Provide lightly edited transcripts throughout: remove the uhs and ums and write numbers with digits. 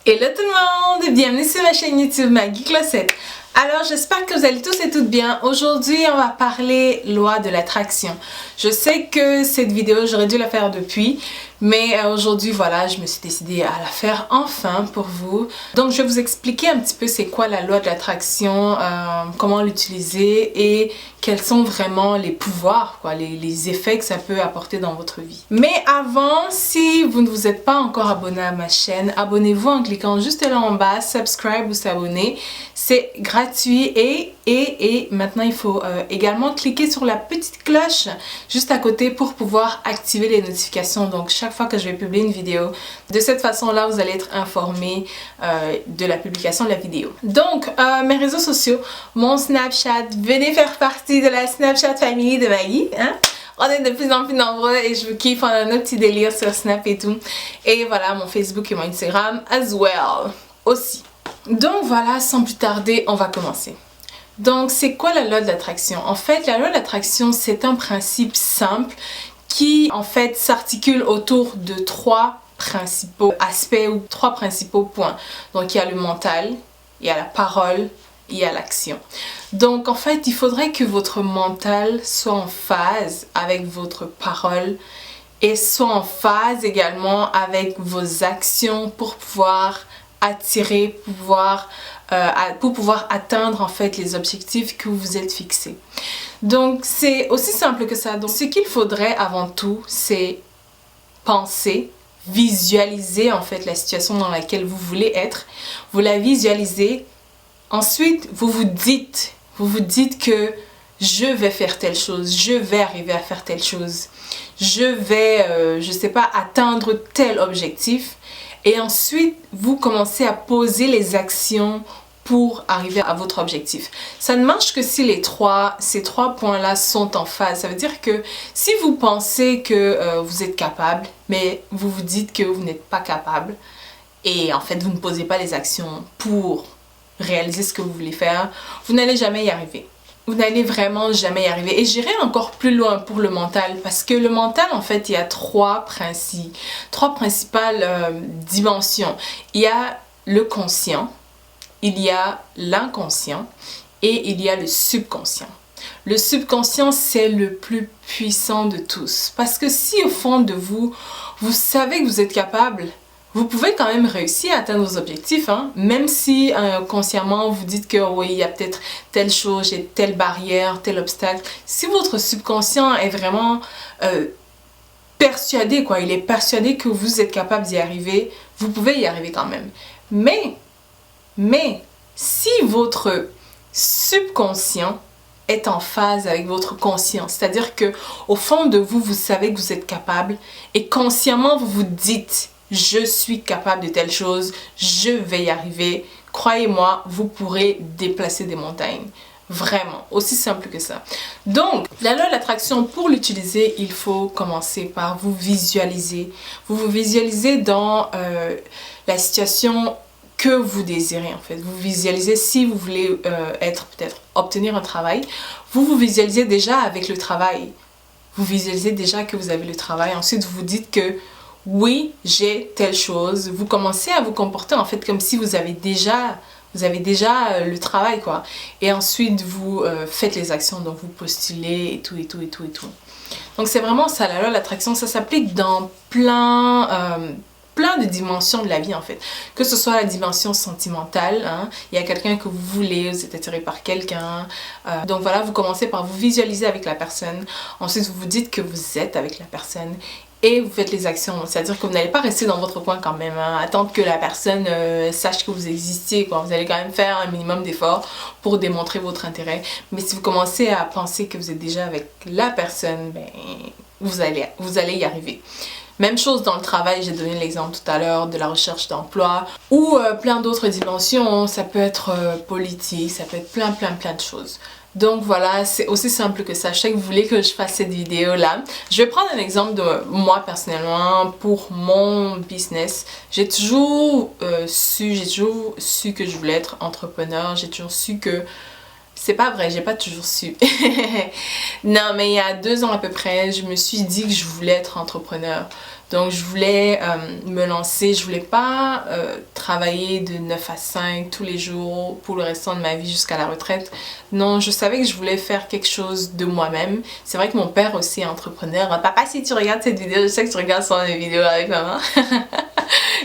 Hello tout le monde, bienvenue sur ma chaîne YouTube Maggie Clossette. Alors j'espère que vous allez tous et toutes bien. Aujourd'hui on va parler loi de l'attraction. Je sais que cette vidéo j'aurais dû la faire depuis, mais aujourd'hui voilà, je me suis décidée à la faire enfin pour vous. Donc je vais vous expliquer un petit peu c'est quoi la loi de l'attraction, comment l'utiliser et quels sont vraiment les pouvoirs, les effets que ça peut apporter dans votre vie. Mais avant, si vous ne vous êtes pas encore abonné à ma chaîne, abonnez-vous en cliquant juste là en bas, subscribe ou s'abonner. C'est gratuit et maintenant il faut également cliquer sur la petite cloche juste à côté pour pouvoir activer les notifications. Donc chaque fois que je vais publier une vidéo, de cette façon-là, vous allez être informé de la publication de la vidéo. Donc mes réseaux sociaux, mon Snapchat, venez faire partie de la Snapchat family de Maggie, hein? On est de plus en plus nombreux et je vous kiffe, on a nos petits délires sur Snap et tout. Et voilà, mon Facebook et mon Instagram as well, aussi. Donc voilà, sans plus tarder, on va commencer. Donc c'est quoi la loi de l'attraction? En fait, la loi de l'attraction, c'est un principe simple qui en fait s'articule autour de trois principaux aspects ou trois principaux points. Donc il y a le mental, il y a la parole, il y a l'action. Donc en fait, il faudrait que votre mental soit en phase avec votre parole et soit en phase également avec vos actions pour pouvoir attirer, pour pouvoir atteindre en fait les objectifs que vous vous êtes fixés. Donc c'est aussi simple que ça. Donc ce qu'il faudrait avant tout, c'est penser, visualiser en fait la situation dans laquelle vous voulez être. Vous la visualisez. Ensuite, vous vous dites que je vais faire telle chose, je vais arriver à faire telle chose, je vais, je sais pas, atteindre tel objectif. Et ensuite, vous commencez à poser les actions pour arriver à votre objectif. Ça ne marche que si ces trois points-là sont en phase. Ça veut dire que si vous pensez que vous êtes capable, mais vous vous dites que vous n'êtes pas capable, et en fait, vous ne posez pas les actions pour réaliser ce que vous voulez faire, vous n'allez jamais y arriver. Vous n'allez vraiment jamais y arriver. Et j'irai encore plus loin pour le mental, parce que le mental, en fait, il y a trois principales dimensions. Il y a le conscient, il y a l'inconscient et il y a le subconscient. Le subconscient, c'est le plus puissant de tous. Parce que si au fond de vous, vous savez que vous êtes capable, vous pouvez quand même réussir à atteindre vos objectifs, hein? Même si consciemment vous dites que oui, il y a peut-être telle chose, j'ai telle barrière, tel obstacle. Si votre subconscient est vraiment persuadé, il est persuadé que vous êtes capable d'y arriver, vous pouvez y arriver quand même. Mais si votre subconscient est en phase avec votre conscience, c'est-à-dire que au fond de vous, vous savez que vous êtes capable et consciemment vous vous dites je suis capable de telle chose, je vais y arriver. Croyez-moi, vous pourrez déplacer des montagnes. Vraiment, aussi simple que ça. Donc, la loi de l'attraction, pour l'utiliser, il faut commencer par vous visualiser. Vous vous visualisez dans la situation que vous désirez en fait. Vous visualisez si vous voulez obtenir un travail. Vous vous visualisez déjà avec le travail. Vous visualisez déjà que vous avez le travail. Ensuite, vous vous dites que oui, j'ai telle chose. Vous commencez à vous comporter en fait comme si vous avez déjà le travail quoi. Et ensuite vous faites les actions, donc vous postulez et tout. Donc c'est vraiment ça la loi de l'attraction. Ça s'applique dans plein de dimensions de la vie en fait. Que ce soit la dimension sentimentale, hein, il y a quelqu'un que vous voulez, vous êtes attiré par quelqu'un. Donc voilà, vous commencez par vous visualiser avec la personne. Ensuite vous vous dites que vous êtes avec la personne. Et vous faites les actions, c'est-à-dire que vous n'allez pas rester dans votre coin quand même, hein, attendre que la personne sache que vous existez, quoi. Vous allez quand même faire un minimum d'efforts pour démontrer votre intérêt. Mais si vous commencez à penser que vous êtes déjà avec la personne, ben, vous allez y arriver. Même chose dans le travail, j'ai donné l'exemple tout à l'heure de la recherche d'emploi ou plein d'autres dimensions, ça peut être politique, ça peut être plein de choses. Donc voilà, c'est aussi simple que ça. Je sais que vous voulez que je fasse cette vidéo là. Je vais prendre un exemple de moi personnellement pour mon business. J'ai toujours su que je voulais être entrepreneur. J'ai toujours su que C'est pas vrai, j'ai pas toujours su. Non, mais il y a 2 ans à peu près, je me suis dit que je voulais être entrepreneur. Donc je voulais me lancer, je voulais pas travailler de 9 à 5 tous les jours pour le restant de ma vie jusqu'à la retraite. Non, je savais que je voulais faire quelque chose de moi-même. C'est vrai que mon père aussi est entrepreneur. Papa, si tu regardes cette vidéo, je sais que tu regardes souvent les vidéos avec maman.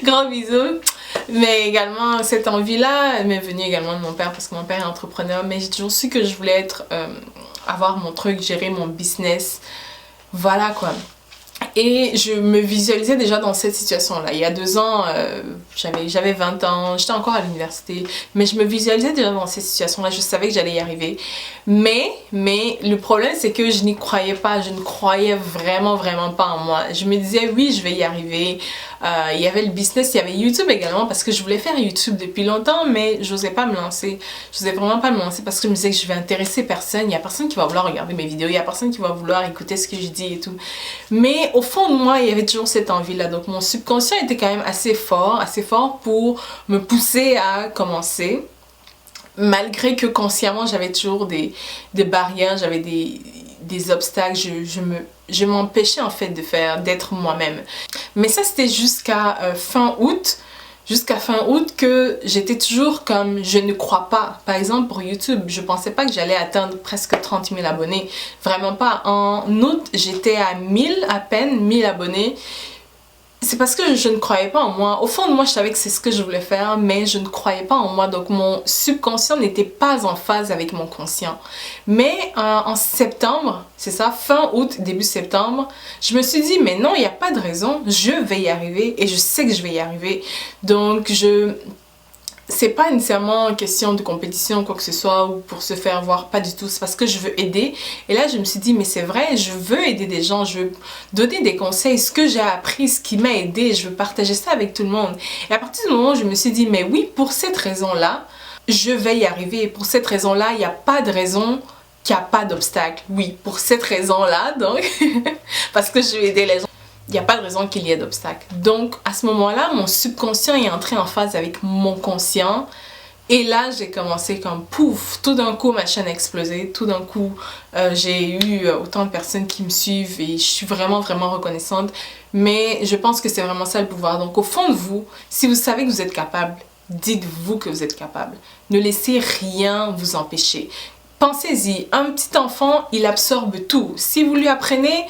Gros bisous. Mais également, cette envie-là m'est venue également de mon père parce que mon père est entrepreneur. Mais j'ai toujours su que je voulais avoir mon truc, gérer mon business. Voilà quoi. Et je me visualisais déjà dans cette situation-là. Il y a 2 ans, j'avais 20 ans, j'étais encore à l'université, mais je me visualisais déjà dans cette situation-là, je savais que j'allais y arriver. Mais le problème, c'est que je n'y croyais pas, je ne croyais vraiment pas en moi. Je me disais, oui, je vais y arriver. Il y avait le business, il y avait YouTube également, parce que je voulais faire YouTube depuis longtemps, mais j'osais pas me lancer. J'osais vraiment pas me lancer parce que je me disais que je vais intéresser personne. Il y a personne qui va vouloir regarder mes vidéos, il y a personne qui va vouloir écouter ce que je dis et tout. Mais au fond de moi, il y avait toujours cette envie-là. Donc mon subconscient était quand même assez fort pour me pousser à commencer. Malgré que consciemment, j'avais toujours des barrières, j'avais des obstacles, je m'empêchais en fait d'être moi-même. Mais ça, c'était jusqu'à fin août. Jusqu'à fin août que j'étais toujours comme je ne crois pas. Par exemple pour YouTube, je pensais pas que j'allais atteindre presque 30 000 abonnés. Vraiment pas. En août, j'étais à 1000 à peine, 1000 abonnés. C'est parce que je ne croyais pas en moi. Au fond de moi, je savais que c'est ce que je voulais faire, mais je ne croyais pas en moi. Donc mon subconscient n'était pas en phase avec mon conscient. Mais en septembre, c'est ça, fin août, début septembre, je me suis dit, mais non, il n'y a pas de raison. Je vais y arriver et je sais que je vais y arriver. Donc c'est pas nécessairement question de compétition ou quoi que ce soit ou pour se faire voir, pas du tout, c'est parce que je veux aider. Et là je me suis dit mais c'est vrai, je veux aider des gens, je veux donner des conseils, ce que j'ai appris, ce qui m'a aidé, je veux partager ça avec tout le monde. Et à partir du moment où je me suis dit mais oui, pour cette raison-là, je vais y arriver, et pour cette raison-là, il n'y a pas de raison qu'il n'y a pas d'obstacle. Oui, pour cette raison-là, donc, parce que je vais aider les gens. Il n'y a pas de raison qu'il y ait d'obstacle. Donc, à ce moment-là, mon subconscient est entré en phase avec mon conscient. Et là, j'ai commencé comme pouf, tout d'un coup, ma chaîne a explosé. Tout d'un coup, j'ai eu autant de personnes qui me suivent et je suis vraiment reconnaissante. Mais je pense que c'est vraiment ça le pouvoir. Donc, au fond de vous, si vous savez que vous êtes capable, dites-vous que vous êtes capable. Ne laissez rien vous empêcher. Pensez-y, un petit enfant, il absorbe tout. Si vous lui apprenez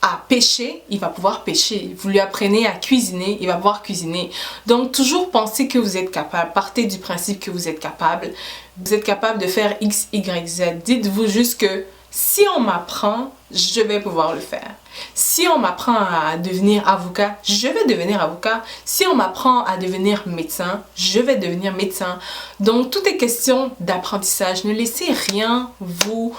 à pêcher, il va pouvoir pêcher. Vous lui apprenez à cuisiner, il va pouvoir cuisiner. Donc toujours pensez que vous êtes capable. Partez du principe que vous êtes capable. Vous êtes capable de faire X, Y, Z. Dites-vous juste que si on m'apprend, je vais pouvoir le faire. Si on m'apprend à devenir avocat, je vais devenir avocat. Si on m'apprend à devenir médecin, je vais devenir médecin. Donc tout est question d'apprentissage. Ne laissez rien vous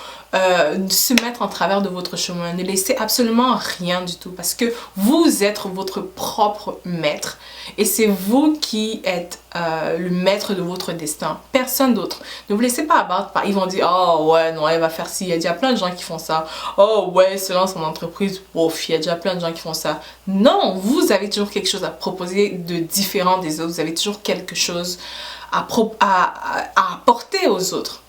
se mettre en travers de votre chemin. Ne laissez absolument rien du tout parce que vous êtes votre propre maître et c'est vous qui êtes le maître de votre destin. Personne d'autre. Ne vous laissez pas abattre par... Ils vont dire, oh ouais, non, elle va faire ci. Il y a déjà plein de gens qui font ça. Oh ouais, se lance en entreprise. Ouf, il y a déjà plein de gens qui font ça. Non, vous avez toujours quelque chose à proposer de différent des autres. Vous avez toujours quelque chose à apporter aux autres.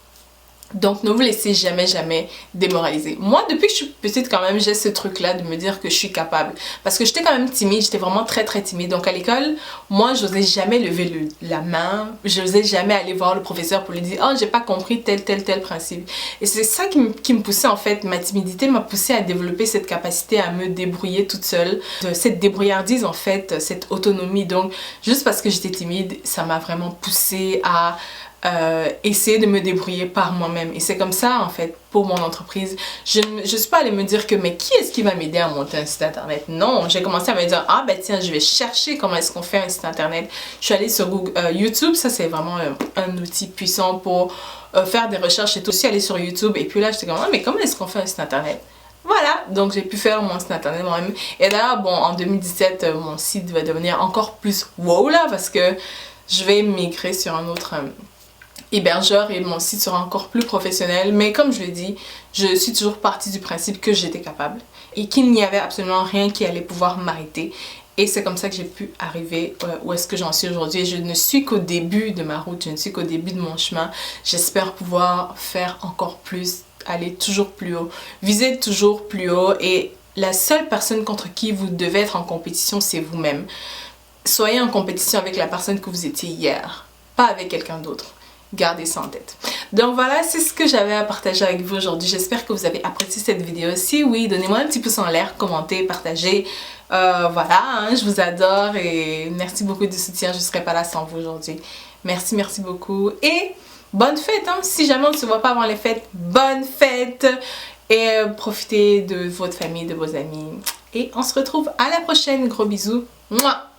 Donc ne vous laissez jamais démoraliser. Moi depuis que je suis petite quand même j'ai ce truc là de me dire que je suis capable. Parce que j'étais quand même timide, j'étais vraiment très timide. Donc à l'école, moi j'osais jamais lever la main. J'osais jamais aller voir le professeur pour lui dire oh j'ai pas compris tel principe. Et c'est ça qui me poussait en fait. Ma timidité m'a poussée à développer cette capacité à me débrouiller toute seule. Cette débrouillardise en fait, cette autonomie. Donc juste parce que j'étais timide, ça m'a vraiment poussée à essayer de me débrouiller par moi-même. Et c'est comme ça en fait pour mon entreprise. Je suis pas allée me dire que mais qui est-ce qui va m'aider à monter un site internet? Non, j'ai commencé à me dire ah ben tiens je vais chercher comment est-ce qu'on fait un site internet. Je suis allée sur YouTube, ça c'est vraiment un outil puissant pour faire des recherches et tout. Je suis allée sur YouTube et puis là j'étais comme ah mais comment est-ce qu'on fait un site internet? Voilà, donc j'ai pu faire mon site internet moi-même. Et d'ailleurs bon en 2017 mon site va devenir encore plus wow là parce que je vais migrer sur un autre hébergeur et mon site sera encore plus professionnel. Mais comme je l'ai dit, je suis toujours partie du principe que j'étais capable et qu'il n'y avait absolument rien qui allait pouvoir m'arrêter. Et c'est comme ça que j'ai pu arriver où est-ce que j'en suis aujourd'hui. Je ne suis qu'au début de ma route, je ne suis qu'au début de mon chemin. J'espère pouvoir faire encore plus, aller toujours plus haut, viser toujours plus haut. Et la seule personne contre qui vous devez être en compétition, c'est vous-même. Soyez en compétition avec la personne que vous étiez hier, pas avec quelqu'un d'autre. Gardez ça en tête. Donc voilà, c'est ce que j'avais à partager avec vous aujourd'hui. J'espère que vous avez apprécié cette vidéo. Si oui, donnez-moi un petit pouce en l'air, commentez, partagez. Voilà, hein, je vous adore et merci beaucoup du soutien. Je ne serais pas là sans vous aujourd'hui. Merci, merci beaucoup. Et bonne fête, hein. Si jamais on ne se voit pas avant les fêtes, bonne fête. Et profitez de votre famille, de vos amis. Et on se retrouve à la prochaine. Gros bisous. Mouah.